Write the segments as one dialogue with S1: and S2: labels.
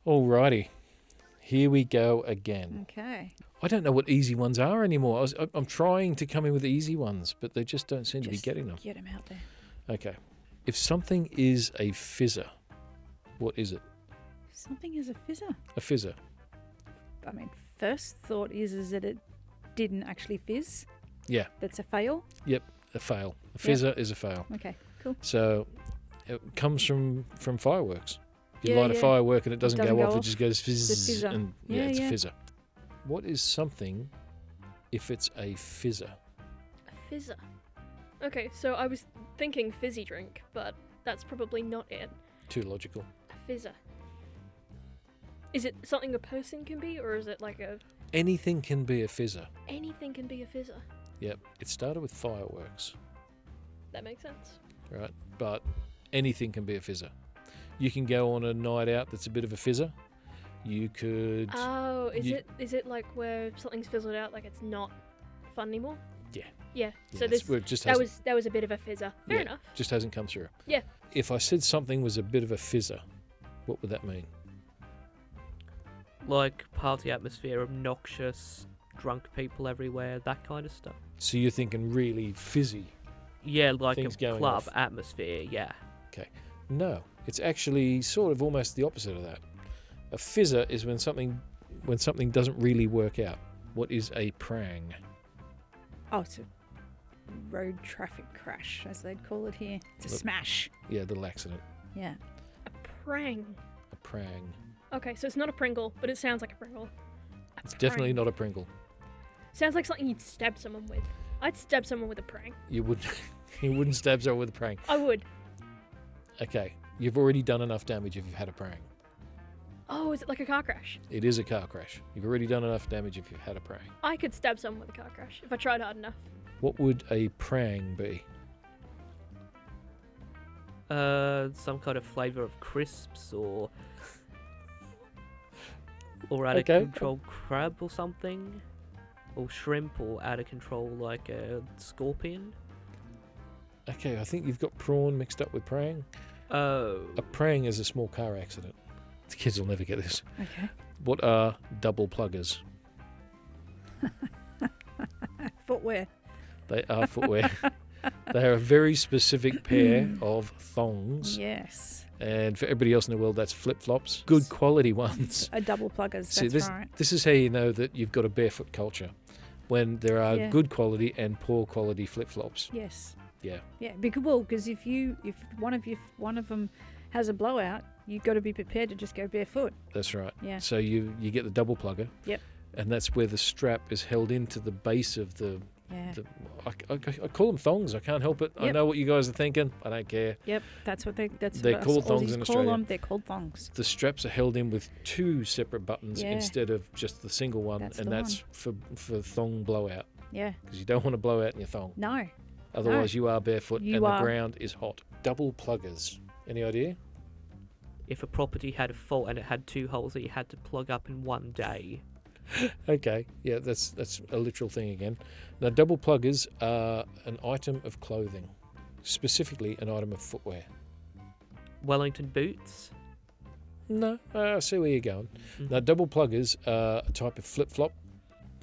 S1: Alrighty. Here we go again.
S2: Okay.
S1: I don't know what easy ones are anymore. I'm trying to come in with easy ones, but they just don't seem to be getting them.
S2: Get them out there.
S1: Okay. If something is a fizzer, what is it?
S2: Something is a fizzer.
S1: A fizzer.
S2: I mean, first thought is that it didn't actually fizz.
S1: Yeah.
S2: That's a fail.
S1: Yep. A fail. A fizzer is a fail.
S2: Okay, cool.
S1: So it comes from fireworks. You
S2: Yeah,
S1: light a
S2: yeah.
S1: firework and it doesn't go off. It
S2: off.
S1: just goes fizz.
S2: It's a fizzer.
S1: And
S2: Yeah,
S1: it's
S2: yeah.
S1: a fizzer. What is something if it's a fizzer?
S3: A fizzer. Okay, so I was thinking fizzy drink, but that's probably not it.
S1: Too logical.
S3: A fizzer. Is it something a person can be, or is it like a...
S1: Anything can be a fizzer.
S3: Anything can be a fizzer.
S1: Yep. It started with fireworks,
S3: That makes sense.
S1: right? But anything can be a fizzer. You can go on a night out that's a bit of a fizzer. You could...
S3: Oh,
S1: you-
S3: is it like where something's fizzled out, like it's not fun anymore?
S1: Yeah.
S3: Yeah.
S1: Yeah,
S3: So
S1: it's
S3: this
S1: where it just
S3: that
S1: hasn't-
S3: was a bit of a fizzer. Fair
S1: yeah,
S3: enough.
S1: just hasn't come through.
S3: Yeah.
S1: If I said something was a bit of a fizzer, what would that mean?
S4: Like party atmosphere, obnoxious, drunk people everywhere, that kind of stuff.
S1: So you're thinking really fizzy.
S4: Yeah, like
S1: Things
S4: a
S1: going
S4: club
S1: off.
S4: atmosphere, yeah.
S1: No, it's actually sort of almost the opposite of that. A fizzer is when something doesn't really work out. What is a prang?
S2: Oh, it's a road traffic crash, as they'd call it here. It's a
S1: Look.
S2: smash.
S1: Yeah, little accident.
S2: Yeah.
S3: A prang.
S1: A prang.
S3: Okay, so it's not a Pringle, but it sounds like a Pringle. A
S1: It's definitely
S3: prang.
S1: not a Pringle.
S3: Sounds like something you'd stab someone with. I'd stab someone with a prang.
S1: You wouldn't. You wouldn't stab someone with a prang.
S3: I would.
S1: Okay, you've already done enough damage if you've had a prang.
S3: Oh, is it like a car crash?
S1: It is a car crash. You've already done enough damage if you've had a prang.
S3: I could stab someone with a car crash if I tried hard enough.
S1: What would a prang be?
S4: Some kind of flavour of crisps or out
S1: Okay.
S4: of control crab or something, or shrimp, or out of control like a scorpion.
S1: Okay, I think you've got prawn mixed up with prang.
S4: Oh,
S1: A prang is a small car accident. The kids will never get this.
S2: Okay.
S1: What are double pluggers?
S2: Footwear.
S1: They are footwear. They are a very specific pair of thongs.
S2: Yes.
S1: And for everybody else in the world, that's flip-flops. Good quality ones.
S2: A double pluggers.
S1: See,
S2: That's right.
S1: this is how you know that you've got a barefoot culture. When there are
S2: Yeah.
S1: good quality and poor quality flip-flops.
S2: Yes.
S1: Yeah.
S2: Yeah. Because if one of them has a blowout, you've got to be prepared to just go barefoot.
S1: That's right.
S2: Yeah.
S1: So you get the double plugger.
S2: Yep.
S1: And that's where the strap is held into the base of the...
S2: Yeah.
S1: I call them thongs. I can't help it. I
S2: Yep.
S1: know what you guys are thinking. I don't care.
S2: Yep. That's what
S1: They're
S2: what us
S1: called thongs
S2: Aussies
S1: in
S2: call
S1: Australia.
S2: them. They're called thongs.
S1: The straps are held in with two separate buttons
S2: Yeah.
S1: instead of just the single one.
S2: That's
S1: and
S2: the
S1: that's for thong blowout.
S2: Yeah.
S1: Because you don't want to blow out in your thong.
S2: No.
S1: Otherwise, you are barefoot
S2: You
S1: and
S2: are.
S1: the ground is hot. Double pluggers. Any idea?
S4: if a property had a fault and it had two holes that you had to plug up in one day.
S1: Okay, yeah, that's a literal thing again. Now, double pluggers are an item of clothing, specifically an item of footwear.
S4: Wellington boots.
S1: No, I see where you're going. Now, double pluggers are a type of flip-flop.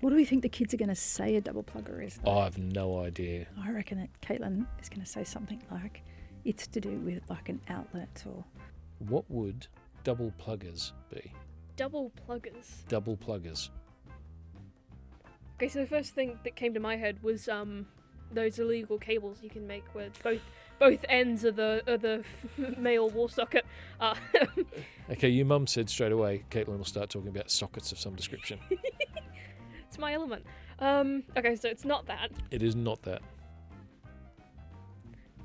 S2: What do we think the kids are going to say a double plugger is? Though?
S1: I have no idea.
S2: I reckon that Caitlin is going to say something like it's to do with like an outlet or...
S1: What would double pluggers be?
S3: Double pluggers.
S1: Double pluggers.
S3: Okay, so the first thing that came to my head was those illegal cables you can make where both ends of the male wall socket are.
S1: Okay, your mum said straight away Caitlin will start talking about sockets of some description.
S3: It's my element. Okay, so it's not that.
S1: It is not that.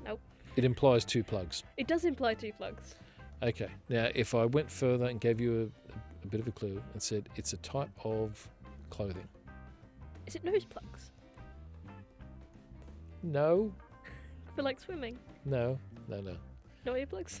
S3: Nope.
S1: It implies two plugs.
S3: It does imply two plugs.
S1: Okay, now if I went further and gave you a bit of a clue and said it's a type of clothing.
S3: Is it nose plugs?
S1: No,
S3: For like swimming?
S1: no.
S3: No earplugs?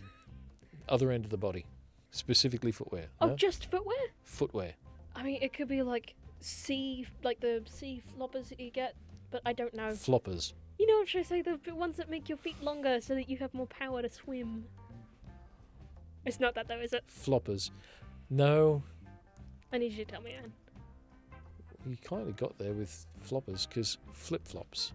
S1: Other end of the body, specifically footwear.
S3: Oh,
S1: No?
S3: just footwear?
S1: Footwear.
S3: I mean, it could be like the sea floppers that you get, but I don't know.
S1: Floppers.
S3: You know what should I say? The ones that make your feet longer so that you have more power to swim. It's not that though, is it?
S1: Floppers. No,
S3: I need you to tell me, Anne.
S1: you kind of got there with floppers because flip-flops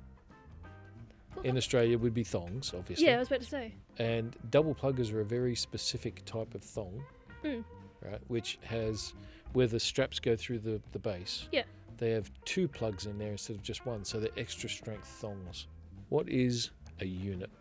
S1: in Australia would be thongs, obviously.
S3: Yeah, I was about to say.
S1: And double pluggers are a very specific type of thong,
S3: Mm.
S1: right? Which has where the straps go through the base.
S3: Yeah.
S1: They have 2 plugs in there instead of just one, so they're extra strength thongs. What is a unit?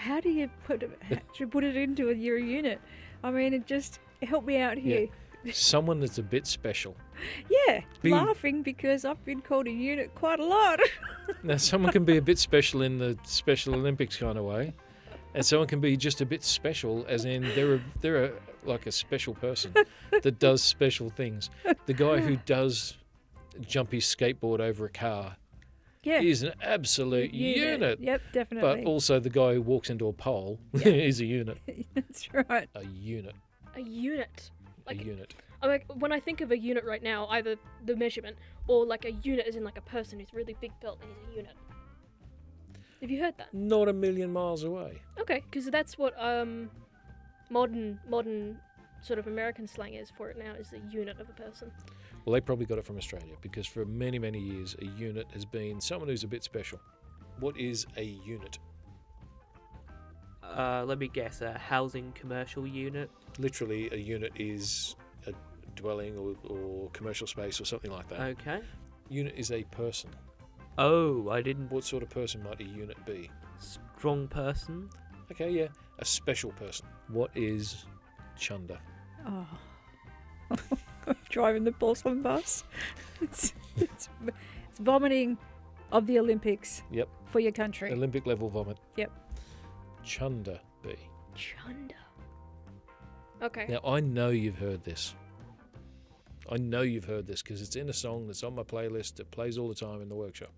S2: How do you put it into your unit? I mean, it just help me out here.
S1: Someone that's a bit special.
S2: Yeah,
S1: Be-
S2: laughing because I've been called a unit quite a lot.
S1: Now, someone can be a bit special in the Special Olympics kind of way, and someone can be just a bit special, as in they're a, like a special person that does special things. The guy who does jump his skateboard over a car
S2: Yeah,
S1: is an absolute unit.
S2: Yep,
S1: But
S2: definitely.
S1: also the guy who walks into a pole
S2: Yeah.
S1: is a unit.
S2: That's right.
S1: A unit.
S3: A unit.
S1: A
S3: Like-
S1: unit.
S3: I'm like, when I think of a unit right now, either the measurement or like a unit is in like a person who's really big built and he's a unit. Have you heard that?
S1: Not a million miles away.
S3: Okay, because that's what modern sort of American slang is for it now, is a unit of a person.
S1: Well, they probably got it from Australia because for many, many years, a unit has been someone who's a bit special. What is a unit?
S4: Let me guess, a housing commercial unit.
S1: Literally, a unit is a dwelling or commercial space or something like that.
S4: Okay.
S1: Unit is a person.
S4: Oh, I didn't.
S1: What sort of person might a unit be?
S4: Strong person.
S1: Okay, yeah, a special person. What is Chunder?
S2: Oh. Driving the porcelain bus. It's vomiting of the Olympics.
S1: Yep.
S2: For your country.
S1: Olympic level vomit.
S2: Yep.
S1: Chunder be.
S3: Chunder. Okay.
S1: Now, I know you've heard this. I know you've heard this because it's in a song that's on my playlist. It plays all the time in the workshop.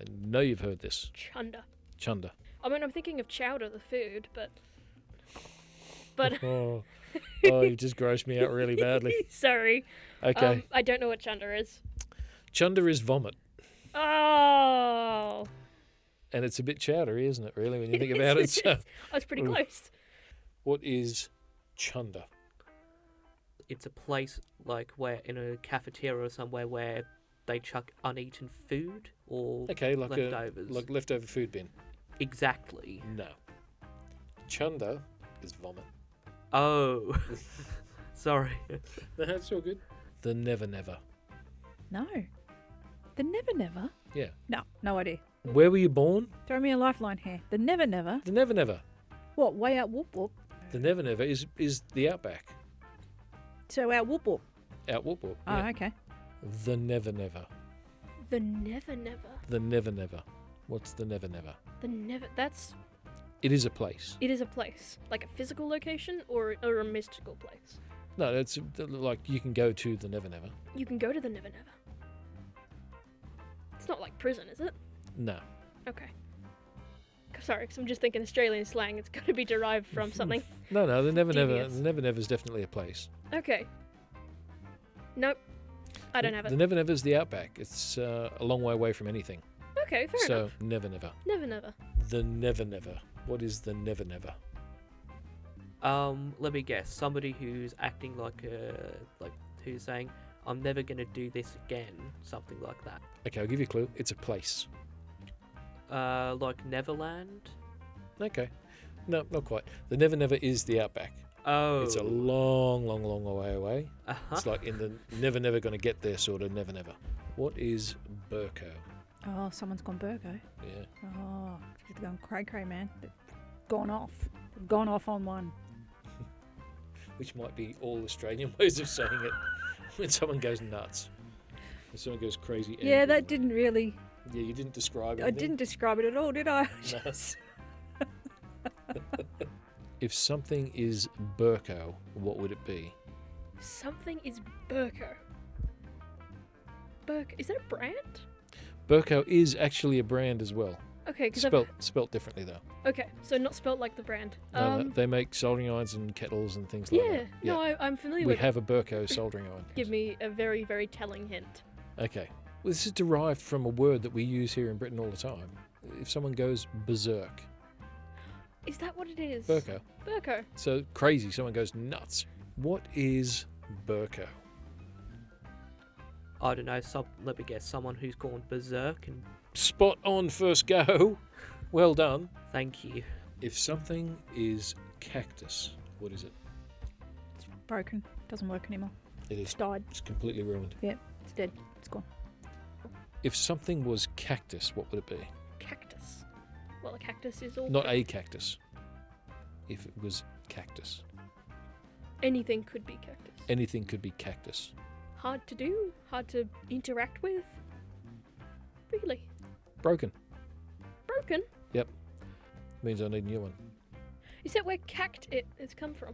S1: I know you've heard this.
S3: Chunder.
S1: Chunder.
S3: I mean, I'm thinking of chowder, the food, but
S1: Oh, you've just grossed me out really badly.
S3: sorry.
S1: Okay.
S3: I don't know what chunder is.
S1: Chunder is vomit.
S3: Oh.
S1: And it's a bit chowdery, isn't it, really, when you think about it? So,
S3: I was pretty
S1: Ooh.
S3: close.
S1: what is Chunder?
S4: It's a place like where in a cafeteria or somewhere where they chuck uneaten food or
S1: Okay, like
S4: leftovers.
S1: like leftover food bin.
S4: Exactly.
S1: No. Chunder is vomit.
S4: Oh. Sorry.
S1: That's all good. The Never Never.
S2: No. The Never Never?
S1: Yeah.
S2: No idea.
S1: Where were you born?
S2: Throw me a lifeline here. The Never Never?
S1: The Never Never.
S2: What, way out Whoop Whoop?
S1: The Never Never is the Outback.
S2: So out Whoop Whoop.
S1: Out Whoop Whoop.
S2: Oh,
S1: yeah.
S2: okay.
S1: The Never Never.
S3: The never never.
S1: The Never Never. What's the Never Never?
S3: The never. That's.
S1: It is a place.
S3: It is a place, like a physical location or a mystical place.
S1: No, it's like you can go to the Never Never.
S3: You can go to the never never. It's not like prison, is it?
S1: No.
S3: Okay. Sorry, because I'm just thinking Australian slang. It's got to be derived from something.
S1: No, the Never Never.
S3: Devious.
S1: The Never Never is definitely a place.
S3: Okay. Nope. I don't have
S1: The
S3: it.
S1: Never Never is the Outback. It's a long way away from anything.
S3: Okay, fair
S1: So
S3: enough.
S1: Never Never.
S3: Never never.
S1: The Never Never. What is the Never Never?
S4: Let me guess. Somebody who's acting like who's saying, "I'm never gonna do this again." Something like that.
S1: Okay, I'll give you a clue. It's a place.
S4: Like Neverland.
S1: Okay. No, not quite. The Never Never is the Outback.
S4: Oh.
S1: It's a long, long, long way away.
S4: Uh-huh.
S1: It's like in the never, never going to get there sort of never, never. What is Burko?
S2: Oh, someone's gone Burgo.
S1: Yeah.
S2: Oh, they've gone cray, man. They've gone off. They've gone off on one.
S1: Which might be all Australian ways of saying it. When someone goes nuts. When someone goes crazy.
S2: Yeah,
S1: angry.
S2: that didn't really...
S1: Yeah, you didn't describe it.
S2: I didn't describe it at all, did I?
S1: No.
S2: Just-
S1: If something is Burko, what would it be?
S3: Something is Burko. Is that a brand?
S1: Burko is actually a brand as well.
S3: Okay, because
S1: Spelt differently though.
S3: okay, so not spelt like the brand.
S1: No, they make soldering irons and kettles and things like
S3: Yeah,
S1: that.
S3: no, I'm familiar
S1: We
S3: with.
S1: have a Burko soldering iron.
S3: Give me a very, very telling hint.
S1: Okay. Well, this is derived from a word that we use here in Britain all the time. If someone goes berserk,
S3: Is that what it is?
S1: Burko.
S3: Burko.
S1: So crazy, someone goes nuts. What is Burko?
S4: I don't know. Let me guess. Someone who's gone berserk. And
S1: Spot on first go. Well done.
S4: thank you.
S1: If something is cactus, what is it?
S2: It's broken. Doesn't work anymore.
S1: It
S2: It's
S1: is.
S2: died.
S1: It's completely ruined.
S2: It's dead. It's gone.
S1: If something was cactus, what would it be?
S3: Cactus. Well, a cactus is all.
S1: Not a cactus. If it was cactus.
S3: Anything could be cactus.
S1: Anything could be cactus.
S3: Hard to do. Hard to interact with. Really.
S1: Broken.
S3: Broken.
S1: Means I need a new one.
S3: Is that where cact it has come from?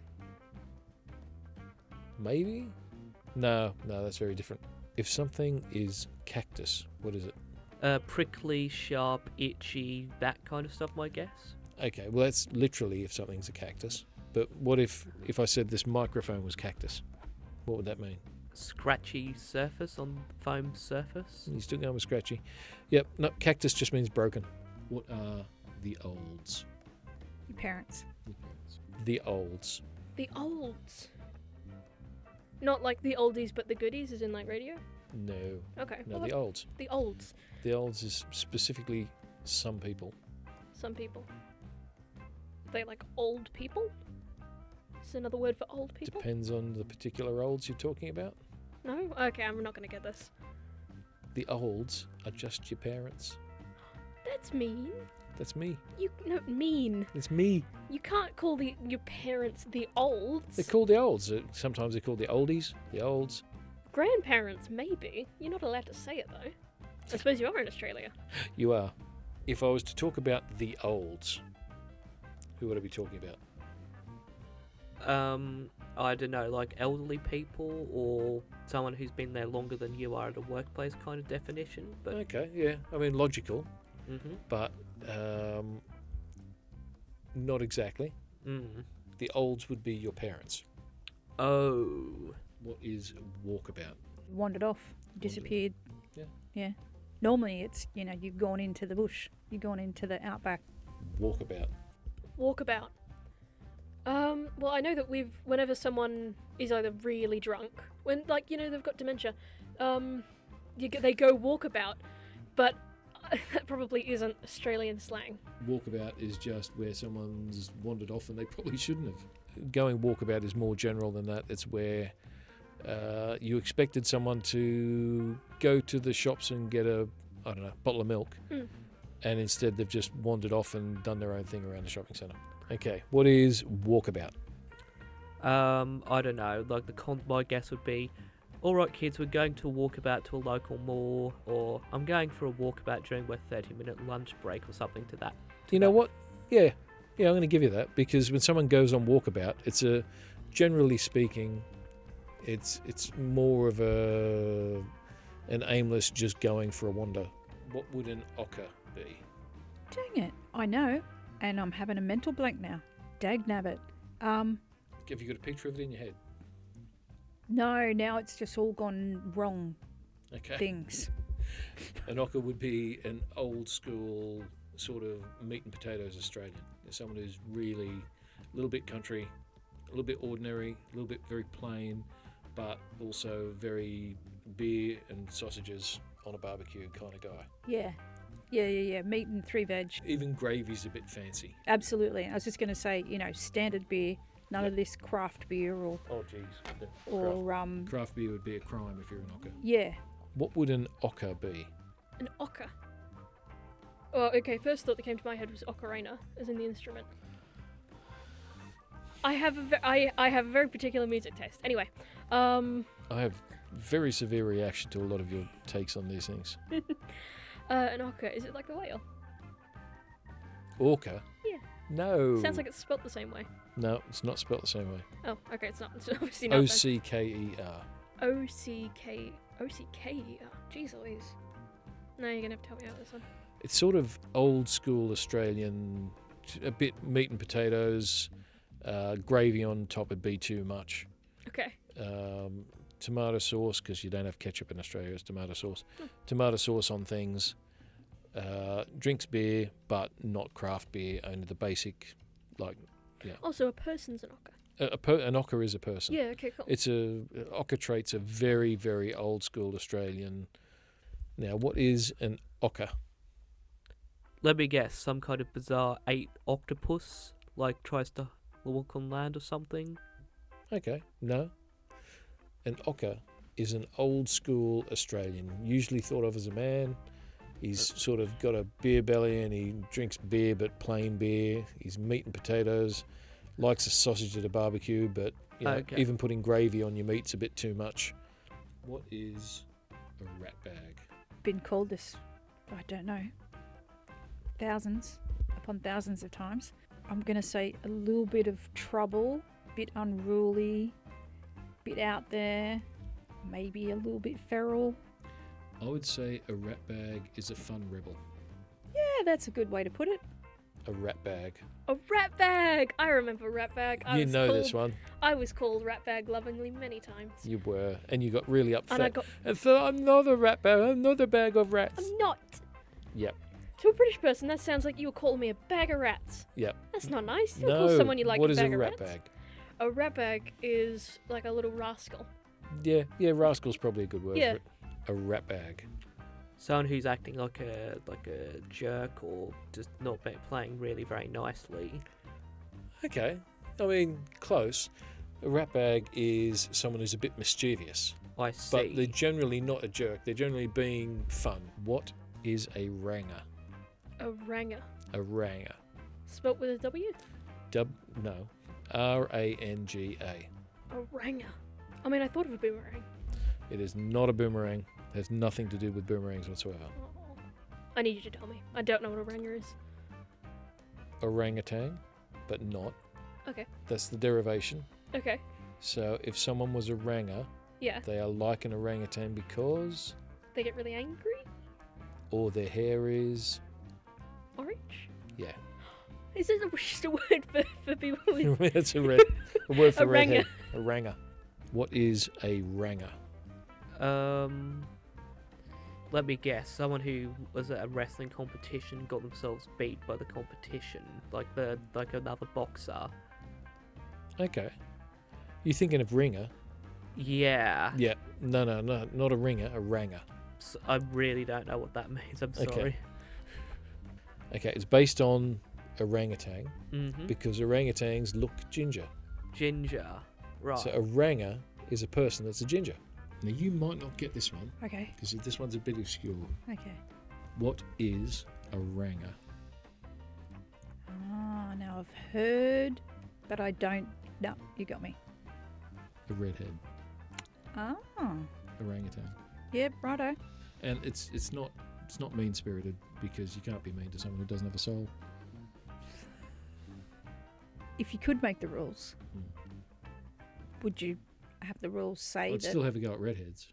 S1: Maybe? No, that's very different. If something is cactus, what is it?
S4: Prickly, sharp, itchy, that kind of stuff, my guess.
S1: Okay, well that's literally if something's a cactus. But what if I said this microphone was cactus? What would that mean?
S4: Scratchy surface on foam surface.
S1: You still going with scratchy? Yep, no, cactus just means broken. What are the olds?
S2: Your parents.
S1: The olds.
S3: The olds. Not like the oldies, but the goodies, as in like radio.
S1: No,
S3: Okay.
S1: no,
S3: well,
S1: the olds.
S3: the olds.
S1: The olds is specifically some people.
S3: Some people. They like old people. Is another word for old people?
S1: Depends on the particular olds you're talking about.
S3: No. Okay, I'm not gonna get this.
S1: The olds are just your parents.
S3: That's mean.
S1: That's me.
S3: You no mean.
S1: It's me.
S3: You can't call your parents the olds.
S1: They're called the olds. Sometimes they're called the oldies, the olds.
S3: Grandparents, maybe. You're not allowed to say it though. I suppose you are in Australia.
S1: You are. If I was to talk about the olds, who would I be talking about?
S4: I don't know, like elderly people or someone who's been there longer than you are at a workplace kind of definition. But
S1: Okay, yeah. I mean, logical, but not exactly. The olds would be your parents.
S4: Oh.
S1: What is walkabout?
S2: Wandered off. Disappeared.
S1: Yeah.
S2: Normally it's, you've gone into the bush. You've gone into the outback.
S1: Walkabout.
S3: Walkabout. Well, I know that whenever someone is either really drunk, when they've got dementia, they go walkabout, but that probably isn't Australian slang.
S1: Walkabout is just where someone's wandered off and they probably shouldn't have. Going walkabout is more general than that. It's where you expected someone to go to the shops and get a bottle of milk, and instead they've just wandered off and done their own thing around the shopping centre. Okay, what is walkabout?
S4: I don't know. Like my guess would be, all right, kids, we're going to a walkabout to a local mall, or I'm going for a walkabout during my 30-minute lunch break, or something to that.
S1: You know what? Yeah, I'm going to give you that, because when someone goes on walkabout, it's generally speaking, it's more of an aimless just going for a wander. What would an ochre be?
S2: Dang it. I know. And I'm having a mental blank now. Dag nabbit.
S1: Have you got a picture of it in your head?
S2: No, now it's just all gone wrong
S1: Okay.
S2: things.
S1: An ochre would be an old school sort of meat and potatoes Australian. Someone who's really a little bit country, a little bit ordinary, a little bit very plain, but also very beer and sausages on a barbecue kind of guy.
S2: Yeah. Meat and 3 veg.
S1: Even gravy's a bit fancy.
S2: Absolutely. I was just going to say, standard beer. None of this craft beer or
S1: Craft beer would be a crime if you're an ochre.
S2: Yeah.
S1: What would an ochre be?
S3: An ochre. Oh, okay. First thought that came to my head was ocarina, as in the instrument. I have a very particular music taste. Anyway,
S1: I have very severe reaction to a lot of your takes on these things.
S3: an ochre, is it like the whale?
S1: Orca?
S3: Yeah.
S1: No.
S3: Sounds like it's spelt the same way.
S1: No, it's not spelt the same way.
S3: Oh, okay, it's not. It's obviously not.
S1: O-C-K-E-R.
S3: O-C-K-E-R. Jeez Louise. No, you're gonna have to help me out with this one.
S1: It's sort of old school Australian, a bit meat and potatoes, gravy on top would be too much.
S3: Okay.
S1: Tomato sauce, because you don't have ketchup in Australia, it's tomato sauce. Tomato sauce on things. Drinks beer, but not craft beer, only the basic, like, yeah.
S3: Also, a person's an ocker.
S1: An ocker is a person.
S3: Yeah, okay, cool.
S1: It's ocker traits are very, very old school Australian. Now, what is an ocker?
S4: Let me guess, some kind of bizarre 8 octopus, like tries to walk on land or something.
S1: Okay, no. An ocker is an old school Australian, usually thought of as a man. He's sort of got a beer belly and he drinks beer, but plain beer. He's meat and potatoes, likes a sausage at a barbecue, but you know,
S4: Okay.
S1: even putting gravy on your meat's a bit too much. What is a rat bag?
S2: Been called this, I don't know, thousands upon thousands of times. I'm going to say a little bit of trouble, bit unruly, bit out there, maybe a little bit feral.
S1: I would say a rat bag is a fun rebel.
S2: Yeah, that's a good way to put it.
S1: A rat bag.
S3: A rat bag! I remember rat bag.
S1: You know this one.
S3: I was called rat bag lovingly many times.
S1: You were. And you got really upset.
S3: And I got...
S1: And so I'm not a rat bag, I'm not a bag of rats.
S3: I'm not!
S1: Yep.
S3: To a British person, that sounds like you were calling me a bag of rats.
S1: Yep.
S3: That's not nice. You don't
S1: No.
S3: call someone you like
S1: What
S3: a
S1: is
S3: bag
S1: a
S3: of
S1: rat
S3: rats.
S1: bag?
S3: A rat bag is like a little rascal.
S1: Yeah, rascal's probably a good word
S3: Yeah.
S1: for it. A rat bag.
S4: Someone who's acting like a jerk or just not playing really very nicely.
S1: Okay. I mean, close. A rat bag is someone who's a bit mischievous.
S4: I see.
S1: But they're generally not a jerk. They're generally being fun. What is a ranger?
S3: A ranger.
S1: A ranger.
S3: Spelt with a W?
S1: No. R-A-N-G-A.
S3: A ranger. I mean, I thought of a boomerang.
S1: It is not a boomerang. Has nothing to do with boomerangs whatsoever.
S3: Oh. I need you to tell me. I don't know what a ranger is.
S1: Orangutan, but not.
S3: Okay.
S1: That's the derivation.
S3: Okay.
S1: So if someone was a ranger,
S3: Yeah.
S1: they are like an orangutan because,
S3: They get really angry?
S1: or their hair is,
S3: Orange?
S1: yeah.
S3: Is this just a word for people with...
S1: That's a word for
S3: A ranger.
S1: redhead. A ranger. What is a ranger?
S4: Let me guess. Someone who was at a wrestling competition got themselves beat by the competition, like another boxer.
S1: Okay. You thinking of ringer?
S4: Yeah.
S1: Yeah. No, not a ringer, a ranger.
S4: I really don't know what that means. I'm
S1: Okay.
S4: sorry.
S1: Okay, it's based on orangutan
S4: Mm-hmm.
S1: because orangutans look ginger.
S4: Ginger. Right.
S1: So a ranger is a person that's a ginger. Now you might not get this one
S2: Okay,
S1: because this one's a bit obscure.
S2: okay.
S1: What is a ranger?
S2: Ah, now I've heard, but I don't. No, you got me.
S1: A redhead
S2: Ah,
S1: orangutan.
S2: yep, righto.
S1: And it's not mean spirited because you can't be mean to someone who doesn't have a soul.
S2: If you could make the rules,
S1: Hmm.
S2: would you have the rules say
S1: I'd
S2: that?
S1: still have a go at redheads.